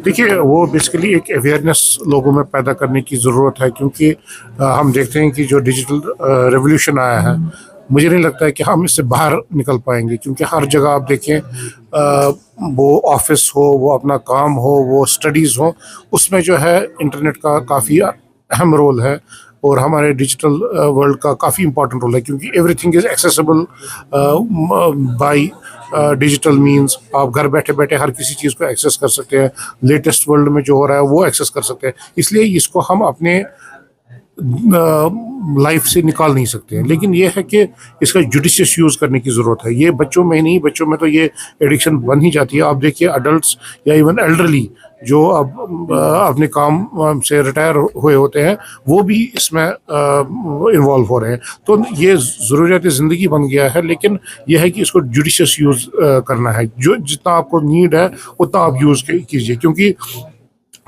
देखिए, वो बेसिकली एक अवेयरनेस लोगों में पैदा करने की ज़रूरत है, क्योंकि हम देखते हैं कि जो डिजिटल रेवोल्यूशन आया है, मुझे नहीं लगता है कि हम इससे बाहर निकल पाएंगे, क्योंकि हर जगह आप देखें, वो ऑफिस हो, वो अपना काम हो, वो स्टडीज़ हो, उसमें जो है इंटरनेट का काफ़ी अहम रोल है। और हमारे डिजिटल वर्ल्ड का काफ़ी इंपॉर्टेंट रोल है, क्योंकि everything is accessible by digital means. आप घर बैठे बैठे हर किसी चीज़ को एक्सेस कर सकते हैं, लेटेस्ट वर्ल्ड में जो हो रहा है वो एक्सेस कर सकते हैं। इसलिए इसको हम अपने लाइफ से निकाल नहीं सकते हैं, लेकिन ये है कि इसका जुडिशियस यूज़ करने की ज़रूरत है। ये बच्चों में नहीं, बच्चों में तो ये एडिक्शन बन ही जाती है। आप देखिए, अडल्ट्स या इवन एल्डरली जो अब अपने काम से रिटायर हुए होते हैं, वो भी इसमें इन्वॉल्व हो रहे हैं। तो ये ज़रूरियात ज़िंदगी बन गया है, लेकिन यह है कि इसको जुडिशियस यूज़ करना है। जो जितना आपको नीड है उतना आप यूज़ कीजिए, क्योंकि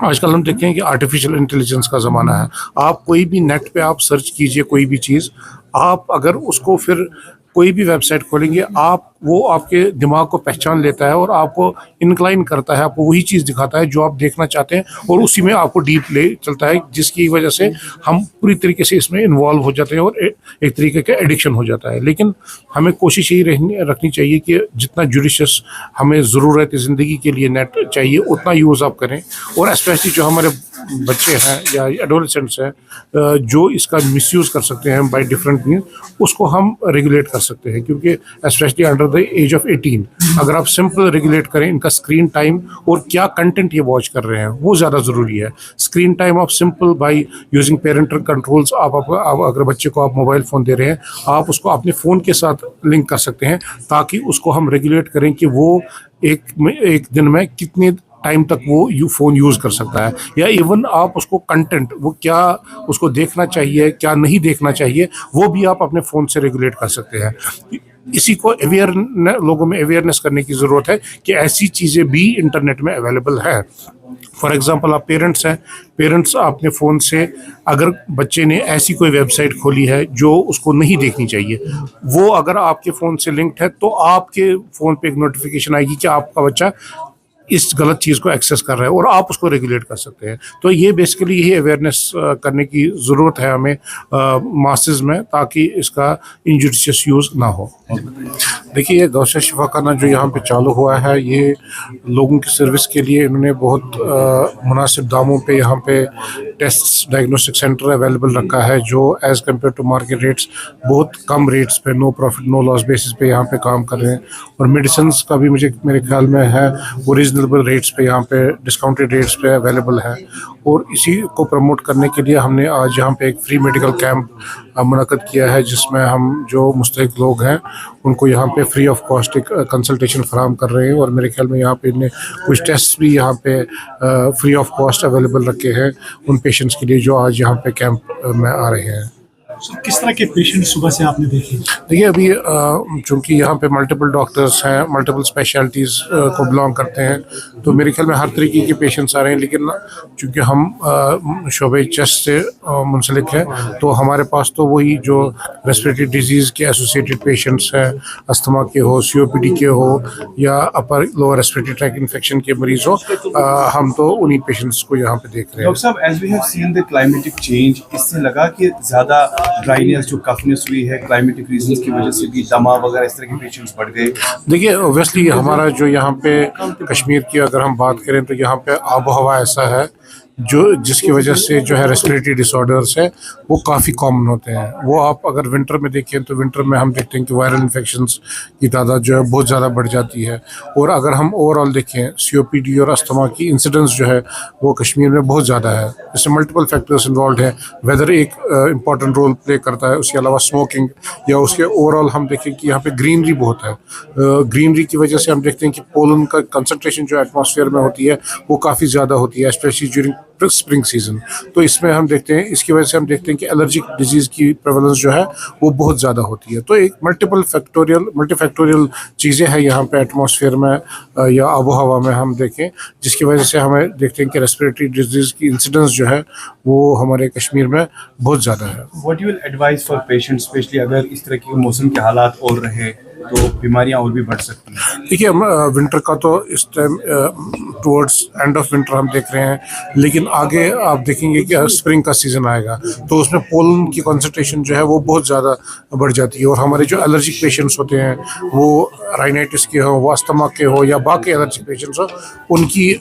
आजकल हम देखते हैं कि आर्टिफिशियल इंटेलिजेंस का ज़माना है। आप कोई भी नेट पे आप सर्च कीजिए कोई भी चीज़, आप अगर उसको फिर कोई भी वेबसाइट खोलेंगे, आप वो आपके दिमाग को पहचान लेता है और आपको इंक्लाइन करता है, आपको वही चीज़ दिखाता है जो आप देखना चाहते हैं, और उसी में आपको डीप ले चलता है, जिसकी वजह से हम पूरी तरीके से इसमें इन्वॉल्व हो जाते हैं और एक तरीके का एडिक्शन हो जाता है। लेकिन हमें कोशिश यही रखनी चाहिए कि जितना जुडिशियस हमें ज़रूरत है ज़िंदगी के लिए नेट चाहिए, उतना यूज़ आप करें। और स्पेशली जो हमारे बच्चे हैं या एडोलेसेंट्स हैं, जो इसका मिसयूज़ कर सकते हैं बाय डिफरेंट मीन, उसको हम रेगुलेट कर सकते हैं, क्योंकि specially under the age of 18 अगर आप सिंपल रेगुलेट करें इनका स्क्रीन टाइम और क्या कंटेंट ये वॉच कर रहे हैं, वो ज़्यादा ज़रूरी है। स्क्रीन टाइम आप simple by using parental controls, आप अगर बच्चे को आप मोबाइल फ़ोन दे रहे हैं, आप उसको अपने फ़ोन के साथ लिंक कर सकते हैं, ताकि उसको हम रेगुलेट करें कि वो एक दिन में कितने टाइम तक वो फ़ोन यूज़ कर सकता है। या इवन आप उसको कंटेंट, वो क्या उसको देखना चाहिए, क्या नहीं देखना चाहिए, वो भी आप अपने फ़ोन से रेगुलेट कर सकते हैं। इसी को लोगों में अवेयरनेस करने की ज़रूरत है कि ऐसी चीज़ें भी इंटरनेट में अवेलेबल है। फॉर एग्ज़ाम्पल, आप पेरेंट्स हैं, पेरेंट्स अपने फ़ोन से अगर बच्चे ने ऐसी कोई वेबसाइट खोली है जो उसको नहीं देखनी चाहिए, वो अगर आपके फ़ोन से लिंक्ड है, तो आपके फ़ोन पे एक नोटिफिकेशन आएगी कि आपका बच्चा इस गलत चीज़ को एक्सेस कर रहा है, और आप उसको रेगुलेट कर सकते हैं। तो ये बेसिकली यही अवेयरनेस करने की ज़रूरत है हमें मासेस में, ताकि इसका इंजुडिशियस यूज़ ना हो। देखिए, ये गौशा शिफाखाना जो यहाँ पे चालू हुआ है, ये लोगों की सर्विस के लिए इन्होंने बहुत मुनासिब दामों पे यहाँ पे टेस्ट डायग्नोस्टिक सेंटर अवेलेबल रखा है, जो as compare to market rates बहुत कम रेट्स पे, no profit no loss basis पे यहाँ पे काम कर रहे हैं। और मेडिसिन का भी मेरे ख्याल में है वो रीजनेबल रेट्स पे, यहाँ पे डिस्काउंटेड रेट्स पे अवेलेबल है। और इसी को प्रमोट करने के लिए हमने आज यहाँ पे एक फ्री मेडिकल कैंप मुनक़्क़द किया है, जिसमें हम जो मुस्तहिक़ लोग हैं उनको यहाँ पे फ्री ऑफ कॉस्ट एक कंसल्टेशन फराहम कर रहे हैं। और मेरे ख्याल में यहाँ पे इन्हें कुछ टेस्ट भी यहाँ पे फ्री ऑफ कॉस्ट अवेलेबल रखे हैं उन पेशेंट्स के लिए जो आज यहाँ पे कैंप में आ रहे हैं। किस तरह के पेशेंट सुबह से आपने देखे? देखिए, अभी चूँकि यहाँ पे मल्टीपल डॉक्टर्स हैं, मल्टीपल स्पेशलिटीज़ को बिलोंग करते हैं, तो मेरे ख्याल में हर तरीके के पेशेंट्स आ रहे हैं। लेकिन चूँकि हम शोबे चेस्ट से मुंसलिक हैं, तो हमारे पास तो वही जो रेस्पिरेटरी डिजीज़ के एसोसिएटेड पेशेंट्स हैं, अस्थमा के हो, COPD के हो, या upper lower respiratory tract infection के मरीज़ हो, हम तो उन्हीं पेशेंट्स को यहाँ पे देख रहे हैं। डॉक्टर साहब, as we have seen the climatic change, इससे लगा कि ज़्यादा ड्राइनेस जो कफनेस हुई है क्लाइमेटिक रीजंस की वजह से भी दमा वगैरह इस तरह के पेशेंट्स बढ़ गए। देखिए, ऑब्वियसली हमारा जो यहाँ पे कश्मीर की अगर हम बात करें, तो यहाँ पे आबो हवा ऐसा है जिसकी वजह से जो है रेस्पिरेटरी डिसऑर्डर्स है वो काफ़ी कॉमन होते हैं। वो आप अगर विंटर में देखें, तो विंटर में हम देखते हैं कि वायरल इन्फेक्शंस की तादाद जो है बहुत ज़्यादा बढ़ जाती है। और अगर हम ओवरऑल देखें, COPD और अस्थमा की इंसिडेंस जो है वो कश्मीर में बहुत ज़्यादा है। इसमें मल्टीपल फैक्टर्स इन्वॉल्व है, वेदर एक इम्पॉर्टेंट रोल प्ले करता है, उसके अलावा स्मोकिंग, या उसके ओवरऑल हम देखें कि यहाँ पे ग्रीनरी बहुत है। ग्रीनरी की वजह से हम देखते हैं कि पोलन का कंसनट्रेशन जो एटमॉस्फेयर में होती है वो काफ़ी ज़्यादा होती है, स्पेशली ड्यूरिंग स्प्रिंग सीजन। तो इसमें हम देखते हैं, इसकी वजह से हम देखते हैं कि एलर्जिक डिजीज़ की प्रेवलेंस जो है वो बहुत ज़्यादा होती है। तो एक मल्टीफैक्टोरियल चीज़ें हैं यहाँ पे एटमॉस्फेयर में या आबो हवा में हम देखें, जिसकी वजह से हमें देखते हैं कि रेस्पिरेटरी डिजीज़ की इंसिडेंस जो है वो हमारे कश्मीर में बहुत ज़्यादा है। What you will advice for patients, specially अगर इस तरह के मौसम के हालात और रहे, तो बीमारियां और भी बढ़ सकती हैं। देखिए, विंटर का तो इस time towards end of winter हम देख रहे हैं, लेकिन आगे आप देखेंगे कि स्प्रिंग का सीज़न आएगा तो उसमें पोलन की कंसंट्रेशन जो है वो बहुत ज़्यादा बढ़ जाती है, और हमारे जो एलर्जिक पेशेंट्स होते हैं, वो राइनाइटिस के हो, वो अस्थमा के हो, या बाकी एलर्जिक पेशेंट्स हो, उनकी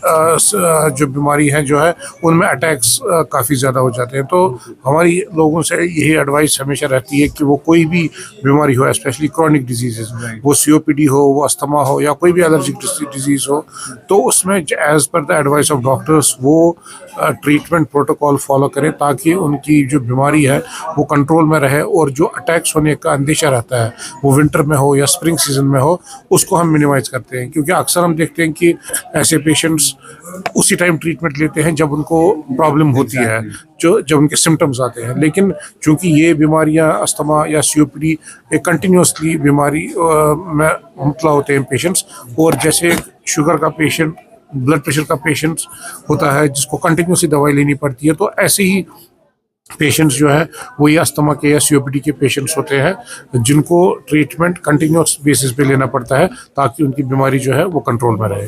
जो बीमारी है जो है उनमें अटैक्स काफ़ी ज़्यादा हो जाते हैं। तो हमारी लोगों से यही एडवाइस हमेशा रहती है कि वो कोई भी बीमारी हो, स्पेशली क्रॉनिक डिजीजेस, वो COPD हो, वो अस्थमा हो, या कोई भी एलर्जिक डिजीज़ हो, तो उसमें as per the advice of doctors वो ट्रीटमेंट प्रोटोकॉल फॉलो करें, ताकि उनकी जो बीमारी है वो कंट्रोल में रहे, और जो अटैक्स होने का अंदेशा रहता है वो विंटर में हो या स्प्रिंग सीजन में हो, उसको हम मिनिमाइज करते हैं। क्योंकि अक्सर हम देखते हैं कि ऐसे पेशेंट्स उसी टाइम ट्रीटमेंट लेते हैं जब उनको प्रॉब्लम होती है, जब उनके सिम्टम्स आते हैं। लेकिन चूंकि ये बीमारियां, अस्थमा या COPD, एक कंटिन्यूसली बीमारी में मुबतला होते हैं पेशेंट्स, और जैसे शुगर का पेशेंट, ब्लड प्रेशर का पेशेंट होता है जिसको कंटिन्यूसली दवाई लेनी पड़ती है, तो ऐसे ही पेशेंट्स जो है वो ये अस्थमा के या COPD के पेशेंट्स होते हैं जिनको ट्रीटमेंट कंटिन्यूस बेसिस पे लेना पड़ता है, ताकि उनकी बीमारी जो है वो कंट्रोल में रहे।